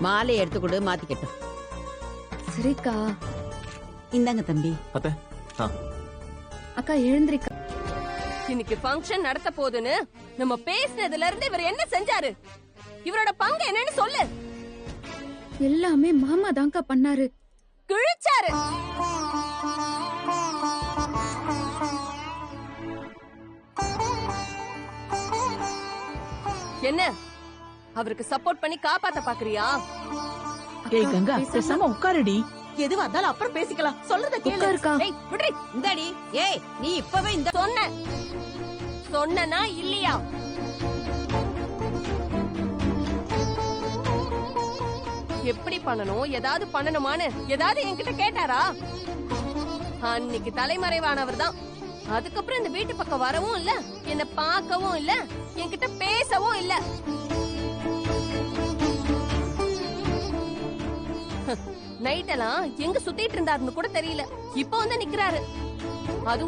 மாலை எடுத்து கொடு மாத்திக்கட்டும். சரிக்கா. இந்தாங்க தம்பி. அத்தை அக்கா எழுந்திரிக்கா. இன்னைக்கு ஃபங்க்ஷன் நடத்த போதுன்னு நம்ம பேசினதுல இருந்து இவர் என்ன செஞ்சாரு? இவரோட பங்கு என்னன்னு சொல்லு. எல்லாமே மாமா தான்க்கா பண்ணாரு. கிழிச்சாரு. என்ன அவருக்கு சப்போர்ட் பண்ணி காப்பாத்த பாக்குறியா? ஏய் கங்கா, பேசாம உட்காருடி. எதுவா இருந்தாலும் அப்புறம் பேசிக்கலாம். சொல்றத கேளு. உட்காருக்கா. ஏய் விடுடி. இந்தாடி. ஏய் நீ இப்பவே இந்த சொன்னனா இல்லையா? எப்படி பண்ணணும், ஏதாவது பண்ணணுமான்னு ஏதாவது என்கிட்ட கேட்டாரா? அன்னைக்கு தலைமறைவானவர் தான். அதுக்கப்புறம் இந்த வீட்டு பக்கம் வரவும் இல்ல, என்ன பார்க்கவும் இல்ல, என்கிட்ட பேசவும் இல்ல. நைட் எல்லாம் எங்க சுத்திட்டு இருந்தாருன்னு கூட தெரியல. இப்ப வந்து நிக்கிறாரு. அதுவும்